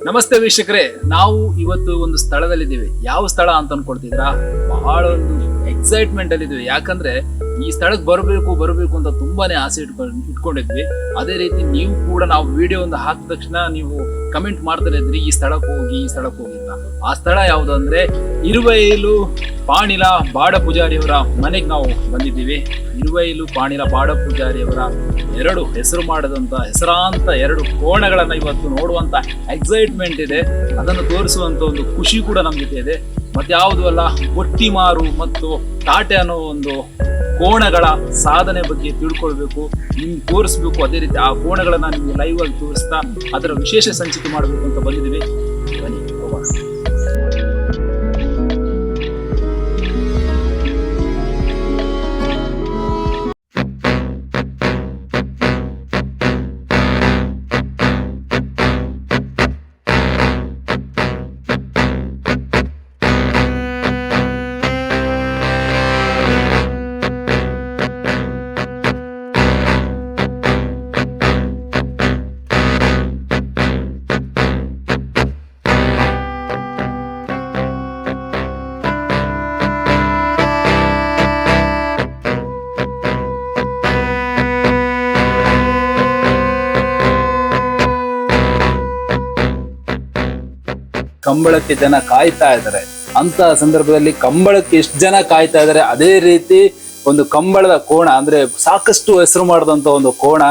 ನಮಸ್ತೆ ವೀಕ್ಷಕರೇ, ನಾವು ಇವತ್ತು ಒಂದು ಸ್ಥಳದಲ್ಲಿದ್ದೀವಿ. ಯಾವ ಸ್ಥಳ ಅಂತ ಅನ್ಕೊಳ್ತಿದ್ರಾ? ಬಹಳ ಒಂದು ಎಕ್ಸೈಟ್ಮೆಂಟ್ ಅಲ್ಲಿ ಇದ್ವಿ. ಯಾಕಂದ್ರೆ ಈ ಸ್ಥಳಕ್ಕೆ ಬರಬೇಕು ಅಂತ ತುಂಬಾನೇ ಆಸೆ ಇಟ್ಕೊಂಡಿದ್ವಿ. ಅದೇ ರೀತಿ ನೀವು ಕೂಡ ನಾವು ವಿಡಿಯೋ ಒಂದು ಹಾಕಿದ ತಕ್ಷಣ ನೀವು ಕಮೆಂಟ್ ಮಾಡ್ತಾನೆ ಇದ್ರಿ, ಈ ಸ್ಥಳಕ್ಕೆ ಹೋಗಿ ಅಂತ. ಆ ಸ್ಥಳ ಯಾವುದು ಅಂದ್ರೆ ಇರುವೈಲು ಪಾಣಿಲ ಬಾಡ ಪೂಜಾರಿಯವರ ಮನೆಗೆ ನಾವು ಬಂದಿದ್ದೀವಿ. ಇರುವೈಲು ಪಾಣಿಲ ಬಾಡ ಪೂಜಾರಿಯವರ ಎರಡು ಹೆಸರಾಂತ ಎರಡು ಕೋಣಗಳನ್ನ ಇವತ್ತು ನೋಡುವಂತ ಎಕ್ಸೈಟ್ಮೆಂಟ್ ಇದೆ. ಅದನ್ನು ತೋರಿಸುವಂತ ಒಂದು ಖುಷಿ ಕೂಡ ನಮ್ಮ ಜೊತೆ ಇದೆ. ಮತ್ತೆ ಯಾವುದು ಅಲ್ಲ, ಒಟ್ಟಿಮಾರು ಮತ್ತು ತಾಟೆ ಅನ್ನೋ ಒಂದು ಕೋಣಗಳ ಸಾಧನೆ ಬಗ್ಗೆ ತಿಳ್ಕೊಳ್ಬೇಕು, ನಿಮ್ಗೆ ತೋರಿಸ್ಬೇಕು. ಅದೇ ರೀತಿ ಆ ಕೋಣಗಳನ್ನ ನಿಮ್ಗೆ ಲೈವ್ ಆಗಿ ತೋರಿಸ್ತಾ ಅದರ ವಿಶೇಷ ಸಂಚಿಕೆ ಮಾಡಬೇಕು ಅಂತ ಬಂದಿದ್ದೀವಿ. ಬನ್ನಿ ಹೋಗೋಣ. ಕಂಬಳಕ್ಕೆ ಜನ ಕಾಯ್ತಾ ಇದ್ದಾರೆ. ಅಂತ ಸಂದರ್ಭದಲ್ಲಿ ಕಂಬಳಕ್ಕೆ ಎಷ್ಟು ಜನ ಕಾಯ್ತಾ ಇದ್ದಾರೆ, ಅದೇ ರೀತಿ ಒಂದು ಕಂಬಳದ ಕೋಣ ಅಂದ್ರೆ ಸಾಕಷ್ಟು ಹೆಸರು ಮಾಡಿದಂತ ಒಂದು ಕೋಣ.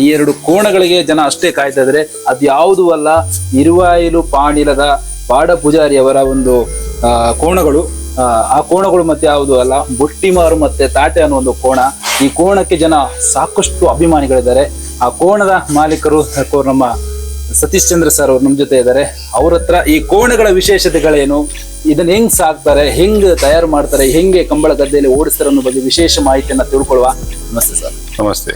ಈ ಎರಡು ಕೋಣಗಳಿಗೆ ಜನ ಅಷ್ಟೇ ಕಾಯ್ತಾ ಇದ್ದಾರೆ. ಅದ್ಯಾವುದೂ ಅಲ್ಲ, ಇರುವೈಲು ಪಾಣಿಲದ ಬಾಡ ಪೂಜಾರಿಯವರ ಒಂದು ಕೋಣಗಳು. ಆ ಕೋಣಗಳು ಮತ್ತೆ ಯಾವುದು ಅಲ್ಲ, ಬೊಟ್ಟಿಮಾರು ಮತ್ತೆ ತಾಟೆ ಅನ್ನೋ ಒಂದು ಕೋಣ. ಈ ಕೋಣಕ್ಕೆ ಜನ ಸಾಕಷ್ಟು ಅಭಿಮಾನಿಗಳಿದ್ದಾರೆ. ಆ ಕೋಣದ ಮಾಲೀಕರು ನಮ್ಮ ಸತೀಶ್ ಚಂದ್ರ ಸರ್ ಅವ್ರು ನಮ್ಮ ಜೊತೆ ಇದ್ದಾರೆ. ಅವ್ರ ಹತ್ರ ಈ ಕೋಣಗಳ ವಿಶೇಷತೆಗಳೇನು, ಇದನ್ನ ಹೆಂಗ್ ಸಾಕ್ತಾರೆ, ಹೆಂಗ್ ತಯಾರು ಮಾಡ್ತಾರೆ, ಹೆಂಗೆ ಕಂಬಳ ಗದ್ದೆಯಲ್ಲಿ ಓಡಿಸ್ತಾರೆ ಅನ್ನೋ ಬಗ್ಗೆ ವಿಶೇಷ ಮಾಹಿತಿಯನ್ನ ತಿಳ್ಕೊಳ್ಳುವ. ನಮಸ್ತೆ ಸರ್. ನಮಸ್ತೆ.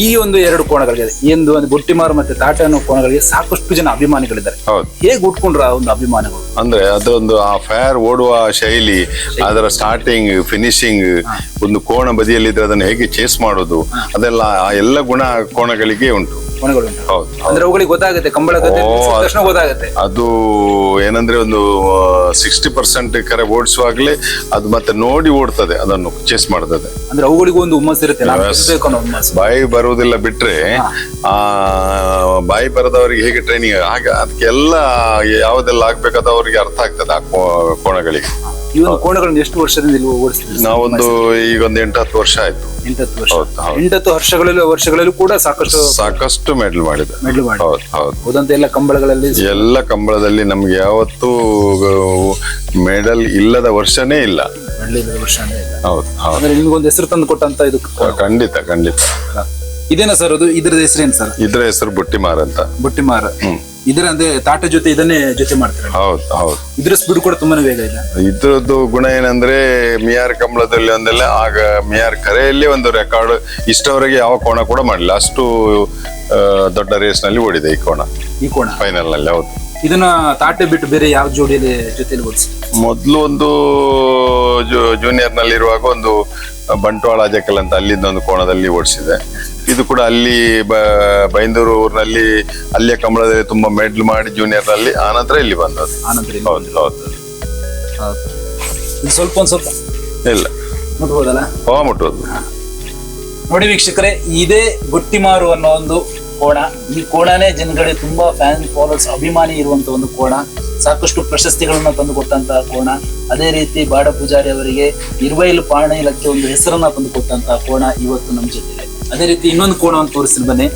ಈ ಒಂದು ಎರಡು ಕೋಣಗಳಿಗೆ, ಈ ಒಂದು ಬೊಟ್ಟಿಮಾರು ಮತ್ತೆ ತಾಟೆ ಅನ್ನೋ ಕೋಣಗಳಿಗೆ ಸಾಕಷ್ಟು ಜನ ಅಭಿಮಾನಿಗಳಿದ್ದಾರೆ. ಹೇಗೆ ಉಟ್ಕೊಂಡ್ರ ಒಂದು ಅಭಿಮಾನಿಗಳು ಅಂದ್ರೆ ಅದೊಂದು ಆ ಫೈರ್ ಓಡುವ ಶೈಲಿ, ಅದರ ಸ್ಟಾರ್ಟಿಂಗ್ ಫಿನಿಶಿಂಗ್, ಒಂದು ಕೋಣ ಬದಿಯಲ್ಲಿ ಇದ್ರೆ ಅದನ್ನು ಹೇಗೆ ಚೇಸ್ ಮಾಡೋದು, ಅದೆಲ್ಲ ಆ ಎಲ್ಲ ಗುಣ ಕೋಣಗಳಿಗೆ ಉಂಟು. ಅಂದ್ರೆ ಅವುಗಳಿಗೆ ಗೊತ್ತಾಗುತ್ತೆ, ಕಂಬಳ ಗದ್ದೆ ತಕ್ಷಣ ಗೊತ್ತಾಗುತ್ತೆ. ಅದು ಏನಂದ್ರೆ ಒಂದು 60% ಕರೆ ಓಡಿಸುವಾಗ್ಲೇ ಅದು ಮತ್ತೆ ನೋಡಿ ಓಡ್ತದೆ, ಅದನ್ನು ಚೇಸ್ ಮಾಡ್ತದೆ. ಅಂದ್ರೆ ಅವುಗಳಿಗೂ ಒಂದು ಹುಮ್ಮಸ್ ಇರುತ್ತೆ. ಬಾಯಿ ಬರುವುದಿಲ್ಲ ಬಿಟ್ರೆ ಬಾಯಿ ಬರದವರಿಗೆ ಹೇಗೆ ಟ್ರೈನಿಂಗ್ ಹಾಗೆ ಅದಕ್ಕೆಲ್ಲ ಯಾವ್ದೆಲ್ಲ ಆಗ್ಬೇಕಾದ ಅವರಿಗೆ ಅರ್ಥ ಆಗ್ತದೆ ಆ ಕೋಣಗಳಿಗೆ. ಈ ಒಂದು ಕೋಣಗಳನ್ನ ಎಷ್ಟು ವರ್ಷದಿಂದ ಓಡಿಸ್ತೀವಿ? ನಾವೊಂದು ಈಗ ಒಂದು 8-10 ವರ್ಷ ಆಯ್ತು. 8 ವರ್ಷಗಳಲ್ಲೂ ಕೂಡ ಸಾಕಷ್ಟು ಮೆಡಲ್ ಮಾಡಿದೆ. ಹೋದಂತ ಎಲ್ಲ ಕಂಬಳದಲ್ಲಿ ನಮ್ಗೆ ಯಾವತ್ತೂ ಮೆಡಲ್ ಇಲ್ಲದ ವರ್ಷನೇ ಇಲ್ಲ. ನಿಮ್ಗೊಂದು ಹೆಸರು ತಂದು ಕೊಟ್ಟಂತ ಇದು ಖಂಡಿತ. ಇದೇನಾ ಸರ್ ಅದು? ಇದ್ರದ ಹೆಸರೇನು ಸರ್? ಇದ್ರ ಹೆಸರು ಬೊಟ್ಟಿಮಾರು ಅಂತ. ಬೊಟ್ಟಿಮಾರು. ಇದರ ಅಂದ್ರೆ ತಾಟೆ ಜೊತೆ ಇದನ್ನೇ ಜೊತೆ ಮಾಡ್ತಾರೆ. ಹೌದು. ಇದ್ರ ಸ್ಪೀಡ್ ಕೂಡ ತುಂಬಾನೇ ವೇಗ ಇದೆ. ಇದ್ರದ್ದು ಗುಣ ಏನಂದ್ರೆ ಮಿಯಾರ್ ಕಂಬಳದಲ್ಲಿ ಒಂದೆಲ್ಲ ಆಗ ಮಿಯಾರ್ ಕರೆಯಲ್ಲಿ ಒಂದು ರೆಕಾರ್ಡ್ ಇಷ್ಟವರೆಗೆ ಯಾವ ಕೋಣ ಕೂಡ ಮಾಡಲಿಲ್ಲ. ಅಷ್ಟು ದೊಡ್ಡ ರೇಸ್ ನಲ್ಲಿ ಓಡಿದೆ ಈ ಕೋಣ ಫೈನಲ್ ನಲ್ಲಿ. ಹೌದು. ಇದನ್ನ ತಾಟೆ ಬಿಟ್ಟು ಬೇರೆ ಯಾವ ಜೋಡಿಯಲ್ಲಿ ಜೊತೆಲಿ ಓಡಿಸಿ? ಮೊದ್ಲು ಒಂದು ಜೂನಿಯರ್ ನಲ್ಲಿ ಇರುವಾಗ ಒಂದು ಬಂಟ್ವಾಳ ಅಜಕಲ್ ಅಂತ ಅಲ್ಲಿಂದ ಒಂದು ಕೋಣದಲ್ಲಿ ಓಡಿಸಿದೆ. ಇದು ಕೂಡ ಅಲ್ಲಿ ಬೈಂದೂರು ಊರಿನಲ್ಲಿ ಅಲ್ಲಿಯ ಕಂಬಳದಲ್ಲಿ ತುಂಬಾ ಮೆಡಲ್ ಮಾಡಿ ಜೂನಿಯರ್ ನಲ್ಲಿ, ಆನಂತರ ಇಲ್ಲಿ ಬಂದದ್ದು. ಹೌದು. ಸ್ವಲ್ಪ ಇಲ್ಲ ಮುಟ್ಬೋದಲ್ಲ? ಮುಟ್ಬೋದು. ನೋಡಿ ವೀಕ್ಷಕರೇ, ಇದೇ ಬೊಟ್ಟಿಮಾರು ಅನ್ನೋ ಒಂದು ಕೋಣ. ಈ ಕೋಣನೇ ಜನಗಳಿಗೆ ತುಂಬಾ ಫ್ಯಾನ್ ಫಾಲೋವರ್ಸ್ ಅಭಿಮಾನಿ ಇರುವಂತ ಒಂದು ಕೋಣ. ಸಾಕಷ್ಟು ಪ್ರಶಸ್ತಿಗಳನ್ನ ತಂದುಕೊಟ್ಟಂತಹ ಕೋಣ. ಅದೇ ರೀತಿ ಬಾಡ ಪೂಜಾರಿ ಅವರಿಗೆ ಇರುವೈಲು ಪಾಣಿಲಕ್ಕೆ ಒಂದು ಹೆಸರನ್ನ ತಂದುಕೊಟ್ಟಂತಹ ಕೋಣ ಇವತ್ತು ನಮ್ಮ ಜೊತೆ ಇದೆ. ಅದೇ ರೀತಿ ಇನ್ನೊಂದು ಕೋಣವನ್ನು ತೋರಿಸ್ತೀನಿ ಬನ್ನಿ.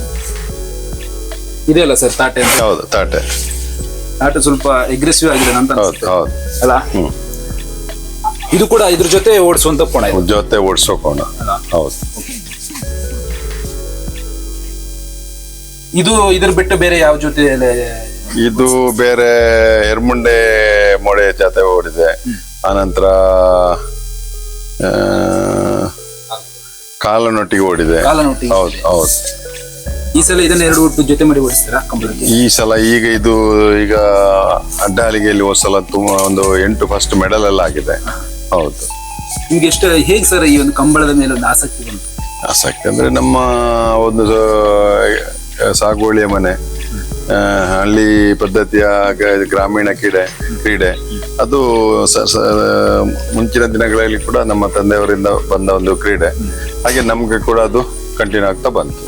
ಇದೆ ಅಲ್ಲ ಸರ್ ತಾಟೆ ಅಂತ? ಹೌದು, ತಾಟೆ ಸ್ವಲ್ಪ ಅಗ್ರೆಸಿವ್ ಆಗಿದೆ ಅಂತ ಅಲ್ಲ? ಇದು ಕೂಡ ಇದ್ರ ಜೊತೆ ಓಡಿಸುವಂತ ಕೋಣ, ಜೊತೆ ಓಡಿಸೋ ಕೋಣ. ಹೌದು. ಇದು ಇದ್ರ ಬಿಟ್ಟು ಬೇರೆ ಯಾವ ಜೊತೆ? ಇದು ಬೇರೆ ಎರ್ಮುಂಡೆ ಮೊಳೆ ಜಾತೆ ಓಡಿದೆ. ಆನಂತರ ಕಾಲನೊಟ್ಟಿಗೆ ಓಡಿದೆ. ಹೌದು. ಈ ಸಲ ಇದನ್ನ ಎರಡು ಜೊತೆ ಮಾಡಿ ಓಡಿಸ್ತೀರಾ ಕಂಬಳಕ್ಕೆ? ಈ ಸಲ ಈಗ ಅಡ್ಡಾಲಿಗೆಯಲ್ಲಿ ಹೋದ್ಸಲ ತುಂಬಾ ಒಂದು 8 ಫಸ್ಟ್ ಮೆಡಲ್ ಎಲ್ಲ ಆಗಿದೆ. ಹೌದು. ನಿಮ್ಗೆ ಹೇಗೆ ಸರ್ ಈ ಒಂದು ಕಂಬಳದ ಮೇಲೆ ಒಂದು ಆಸಕ್ತಿ ಬಂತು? ಆಸಕ್ತಿ ಅಂದ್ರೆ ನಮ್ಮ ಒಂದು ಸಾಗುವಳಿಯ ಮನೆ ಹಳ್ಳಿ ಪದ್ಧತಿಯ ಗ್ರಾಮೀಣ ಕ್ರೀಡೆ ಅದು ಮುಂಚಿನ ದಿನಗಳಲ್ಲಿ ಕೂಡ ನಮ್ಮ ತಂದೆಯವರಿಂದ ಬಂದ ಒಂದು ಕ್ರೀಡೆ. ಹಾಗೆ ನಮ್ಗೆ ಕೂಡ ಅದು ಕಂಟಿನ್ಯೂ ಆಗ್ತಾ ಬಂತು.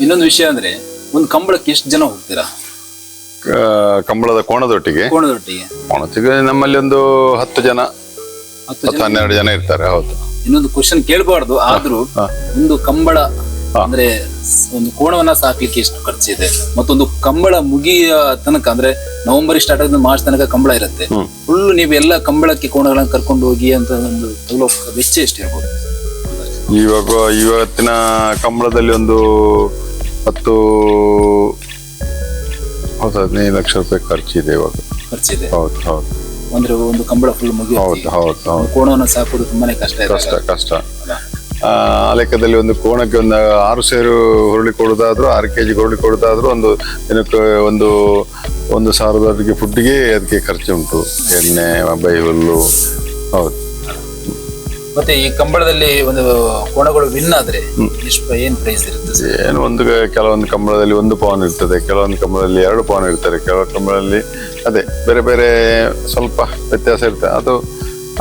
ಇನ್ನೊಂದು ವಿಷಯ ಅಂದ್ರೆ ಒಂದು ಕಂಬಳಕ್ಕೆ ಎಷ್ಟು ಜನ ಹೋಗ್ತೀರಾ? ಕಂಬಳದ ಕೋಣದೊಟ್ಟಿಗೆ ನಮ್ಮಲ್ಲಿ ಒಂದು 10 ಜನ 12 ಜನ ಇರ್ತಾರೆ. ಹೌದು. ಇನ್ನೊಂದು ಕ್ವಶನ್ ಕೇಳಬಾರ್ದು, ಆದ್ರೂ ಒಂದು ಕಂಬಳ ಅಂದ್ರೆ ಒಂದು ಕೋಣವನ್ನ ಸಾಕ್ಲಿಕ್ಕೆ ಎಷ್ಟು ಖರ್ಚಿದೆ? ಮತ್ತೊಂದು ಕಂಬಳ ಮುಗಿಯ ತನಕ ಅಂದ್ರೆ ನವೆಂಬರ್ ಸ್ಟಾರ್ಟ್ ಆದ ಮಾರ್ಚ್ ತನಕ ಕಂಬಳ ಇರುತ್ತೆ. ಫುಲ್ ನೀವು ಎಲ್ಲ ಕಂಬಳಕ್ಕೆ ಕೋಣಗಳನ್ನ ಕರ್ಕೊಂಡು ಹೋಗಿ ಅಂತ ಒಂದು ತಗೊಳ್ಳೋ ವೆಚ್ಚ ಎಷ್ಟಿರ್ಬೋದು? ಇವತ್ತಿನ ಕಂಬಳದಲ್ಲಿ ಒಂದು 15 ಲಕ್ಷ ರೂಪಾಯಿ ಖರ್ಚಿದೆ ಇವಾಗ. ಖರ್ಚಿದೆ. ಹೌದು ಹೌದು. ಅಂದ್ರೆ ಒಂದು ಕಂಬಳ ಫುಲ್ ಮುಗಿ ಕೋಣವನ್ನು ಸಾಕೋದು ತುಂಬಾನೇ ಕಷ್ಟ. ಆ ಲೆಕ್ಕದಲ್ಲಿ ಒಂದು ಕೋಣಕ್ಕೆ ಒಂದು 6 ಸೇರು ಹುರುಳಿ ಕೊಡುದಾದ್ರು 6 kg ಹುರುಳಿ ಕೊಡುದಾದ್ರು ಒಂದು ದಿನಕ್ಕೆ ಒಂದು 1,000 ಫುಡ್ಗೆ ಅದಕ್ಕೆ ಖರ್ಚು ಉಂಟು. ಎಣ್ಣೆ, ಬೈ ಹುಲ್ಲು. ಹೌದು. ಮತ್ತೆ ಈ ಕಂಬಳದಲ್ಲಿ ಒಂದು ಕೋಣಗಳು ವಿನ್ ಆದ್ರೆ ಏನ್ ಪ್ರೈಸ್ ಇರುತ್ತೆ? ಏನು ಕೆಲವೊಂದು ಕಂಬಳದಲ್ಲಿ 1 ಪೌನ್ ಇರ್ತದೆ, ಕೆಲವೊಂದು ಕಂಬಳದಲ್ಲಿ 2 ಪೌನ್ ಇರ್ತಾರೆ, ಕೆಲವು ಕಂಬಳದಲ್ಲಿ ಅದೇ ಬೇರೆ ಬೇರೆ ಸ್ವಲ್ಪ ವ್ಯತ್ಯಾಸ ಇರ್ತದೆ.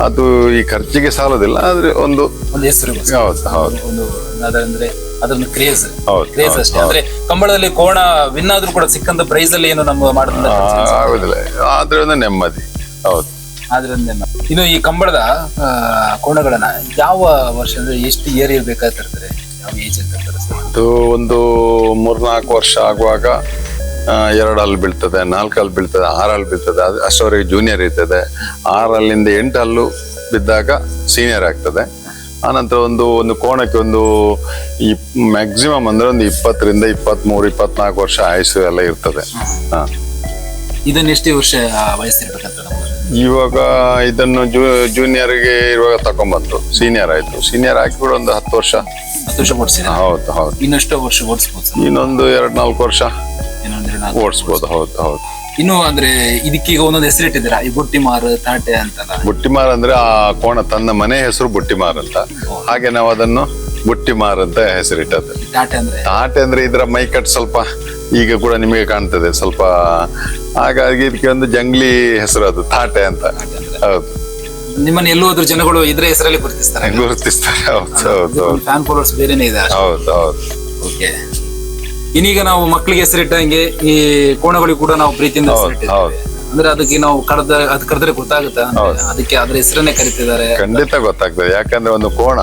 ಅದು ಈ ಖರ್ಚಿಗೆ ಸಾಲೋದಿಲ್ಲ, ಆದ್ರೆ ಒಂದು ಹೆಸರು. ಹೌದು ಹೌದು. ಅಂದ್ರೆ ಅದೊಂದು ಕ್ರೇಜ್ ಅಷ್ಟೇ. ಅಂದ್ರೆ ಕಂಬಳದಲ್ಲಿ ಕೋಣ ವಿನ್ ಆದ್ರೂ ಕೂಡ ಸಿಕ್ಕಂತ ಪ್ರೈಸ್ ಅಲ್ಲಿ ಏನು ನಮ್ಮ ಆಗುದಿಲ್ಲ, ಆದ್ರೆ ಒಂದು ನೆಮ್ಮದಿ. ಹೌದು. ಇನ್ನು ಈ ಕಂಬಳದ ಕೋಣಗಳನ್ನ ಯಾವ ವರ್ಷ ಅಂದ್ರೆ ಎಷ್ಟು ಇಯರ್ ಇರ್ಬೇಕಾಗಿರ್ತಾರೆ? ಯಾವ ಏಜ್ ಇರ್ತಾರೆ? ಅದು ಒಂದು 3-4 ವರ್ಷ ಆಗುವಾಗ 2 ಹಲ್ಲು ಬೀಳ್ತದೆ, 4 ಹಲ್ಲು ಬೀಳ್ತದೆ, 6 ಹಲ್ಲು ಬೀಳ್ತದೆ. ಅಷ್ಟವರೆಗೆ ಜೂನಿಯರ್ ಇರ್ತದೆ. 6 ಹಲ್ಲಿಂದ 8 ಹಲ್ಲು ಬಿದ್ದಾಗ ಸೀನಿಯರ್ ಆಗ್ತದೆ. ಆನಂತರ ಒಂದು ಕೋಣಕ್ಕೆ ಒಂದು ಮ್ಯಾಕ್ಸಿಮಮ್ ಅಂದ್ರೆ ಒಂದು 20ರಿಂದ 23, 24 ವರ್ಷ ಆಯುಷ್ ಎಲ್ಲ ಇರ್ತದೆ. ಇದನ್ನ ಎಷ್ಟು ವರ್ಷ ವಯಸ್ಸಿರ್ಬೇಕಂತ? ಇವಾಗ ಇದನ್ನು ಜೂನಿಯರ್ಗೆ ಇರುವಾಗ ತಕೊಂಡ್ಬಂತು, ಸೀನಿಯರ್ ಆಯ್ತು. ಸೀನಿಯರ್ ಹಾಕಿ ಕೂಡ ಒಂದು 10 ವರ್ಷ ಹೌದು ಹೌದು. ಇನ್ನೆಷ್ಟೋ ವರ್ಷ ಓಡಿಸ್ಬೋದು? ಇನ್ನೊಂದು 2-4 ವರ್ಷ ಓಡಿಸ್ಬೋದು. ಹೌದು ಹೌದು. ಇನ್ನು ಅಂದ್ರೆ ಇದಕ್ಕೀಗ ಒಂದೊಂದು ಹೆಸರಿಟ್ಟಿದ್ದೀರಾ, ಈ ಬುಟ್ಟಿಮಾರ್, ತಾಟೆ ಅಂತಲ್ಲ? ಬುಟ್ಟಿಮಾರ್ ಅಂದ್ರೆ ಆ ಕೋಣ ತನ್ನ ಮನೆ ಹೆಸರು ಬುಟ್ಟಿಮಾರ್ ಅಂತ, ಹಾಗೆ ನಾವು ಅದನ್ನು ಬುಟ್ಟಿಮಾರ್ ಅಂತ ಹೆಸರಿಟ್ಟದ್ದು. ತಾಟೆ ಅಂದ್ರೆ ಇದರ ಮೈಕಟ್ ಸ್ವಲ್ಪ ಈಗ ಕೂಡ ನಿಮಗೆ ಕಾಣ್ತದೆ ಸ್ವಲ್ಪ, ಹಾಗಾಗಿ ಇದಕ್ಕೆ ಒಂದು ಜಂಗ್ಲಿ ಹೆಸರು ಅದು, ತಾಟೆ ಅಂತ. ಹೌದು. ನಿಮ್ಮನ್ನ ಎಲ್ಲೋದ್ರು ಜನಗಳು ಇದ್ರ ಹೆಸರಲ್ಲಿ ಗುರುತಿಸ್ತಾರೆ? ಹೌದು. ಫ್ಯಾನ್ ಫಾಲೋವರ್ಸ್ ಬೇರೆನೇ ಇದೆ. ಹೌದು ಹೌದು. ಓಕೆ. ಇನ್ನೀಗ ನಾವು ಮಕ್ಕಳಿಗೆ ಹೆಸರಿಟ್ಟಂಗೆ ಈ ಕೋಣಗಳಿಗೆ ಕೂಡ ನಾವು ಪ್ರೀತಿಯಿಂದ ಹೆಸರಿಟ್ಟಿದ್ದೇವೆ. ಅಂದ್ರೆ ಅದಕ್ಕೆ ನಾವು ಕರೆದ್ರೆ ಗೊತ್ತಾಗುತ್ತಾ? ಅದಕ್ಕೆ ಅದ್ರ ಹೆಸರನ್ನೇ ಕರಿತಿದ್ದಾರೆ? ಖಂಡಿತ ಗೊತ್ತಾಗ್ತದೆ. ಯಾಕಂದ್ರೆ ಒಂದು ಕೋಣ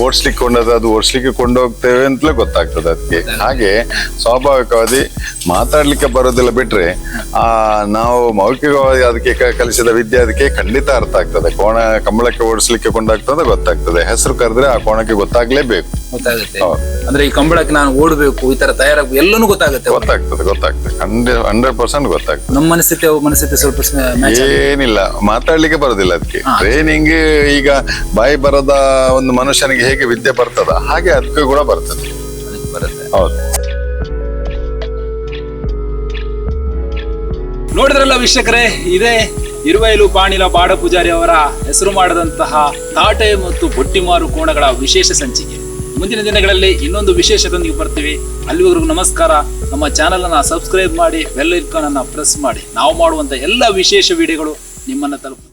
ಓಡಿಸ್ಲಿಕ್ಕೆ ಅದು ಓಡಿಸ್ಲಿಕ್ಕೆ ಕೊಂಡೋಗ್ತೇವೆ ಅಂತಲೇ ಗೊತ್ತಾಗ್ತದೆ ಅದಕ್ಕೆ. ಹಾಗೆ ಸ್ವಾಭಾವಿಕವಾಗಿ ಮಾತಾಡ್ಲಿಕ್ಕೆ ಬರೋದಿಲ್ಲ ಬಿಟ್ರೆ ನಾವು ಮೌಖಿಕವಾಗಿ ಅದಕ್ಕೆ ಕಲಿಸಿದ ವಿದ್ಯೆ ಅದಕ್ಕೆ ಖಂಡಿತ ಅರ್ಥ ಆಗ್ತದೆ. ಕೋಣ ಕಂಬಳಕ್ಕೆ ಓಡಿಸ್ಲಿಕ್ಕೆ ಕೊಂಡಾಗ್ತದೆ ಗೊತ್ತಾಗ್ತದೆ. ಹೆಸರು ಕರೆದ್ರೆ ಆ ಕೋಣಕ್ಕೆ ಗೊತ್ತಾಗ್ಲೇಬೇಕು. ಗೊತ್ತಾಗುತ್ತೆ. ಅಂದ್ರೆ ಈ ಕಂಬಳಕ್ಕೆ ನಾನು ಓಡಬೇಕು, ಈ ತರ ತಯಾರಾಗಬೇಕು, ಎಲ್ಲನೂ ಗೊತ್ತಾಗುತ್ತೆ. 100% ಗೊತ್ತಾಗ್ತದೆ. ನಮ್ಮ ಮನಸ್ಥಿತಿ ಸ್ವಲ್ಪ ಏನಿಲ್ಲ, ಮಾತಾಡ್ಲಿಕ್ಕೆ ಬರೋದಿಲ್ಲ ಅದಕ್ಕೆ. ಟ್ರೈನಿಂಗ್ ಈಗ ಬಾಯಿ ಬರದ ಒಂದು ಮನುಷ್ಯನಿಗೆ ಹೇಗೆ ವಿದ್ಯೆ ಬರ್ತದ ಹಾಗೆ ಅದಕ್ಕೆ ಕೂಡ ಬರ್ತದೆ. ಹೌದು. ನೋಡಿದ್ರಲ್ಲ ವೀಕ್ಷಕರೇ, ಇದೇ ಇರುವೈಲು ಪಾಣಿಲ ಬಾಡ ಪೂಜಾರಿ ಅವರ ಹೆಸರು ಮಾಡದಂತಹ ತಾಟೆ ಮತ್ತು ಬುಟ್ಟಿಮಾರು ಕೋಣಗಳ ವಿಶೇಷ ಸಂಚಿಕೆ. ಮುಂದಿನ ದಿನಗಳಲ್ಲಿ ಇನ್ನೊಂದು ವಿಶೇಷದೊಂದಿಗೆ ಬರ್ತೀವಿ. ಅಲ್ಲಿವರೆಗೂ ನಮಸ್ಕಾರ. ನಮ್ಮ ಚಾನಲ್ ಅನ್ನ ಸಬ್ಸ್ಕ್ರೈಬ್ ಮಾಡಿ, ಬೆಲ್ ಐಕಾನ್ ಅನ್ನ ಪ್ರೆಸ್ ಮಾಡಿ. ನಾವು ಮಾಡುವಂತ ಎಲ್ಲ ವಿಶೇಷ ವಿಡಿಯೋಗಳು ನಿಮ್ಮನ್ನ ತಲುಪುತ್ತೆ.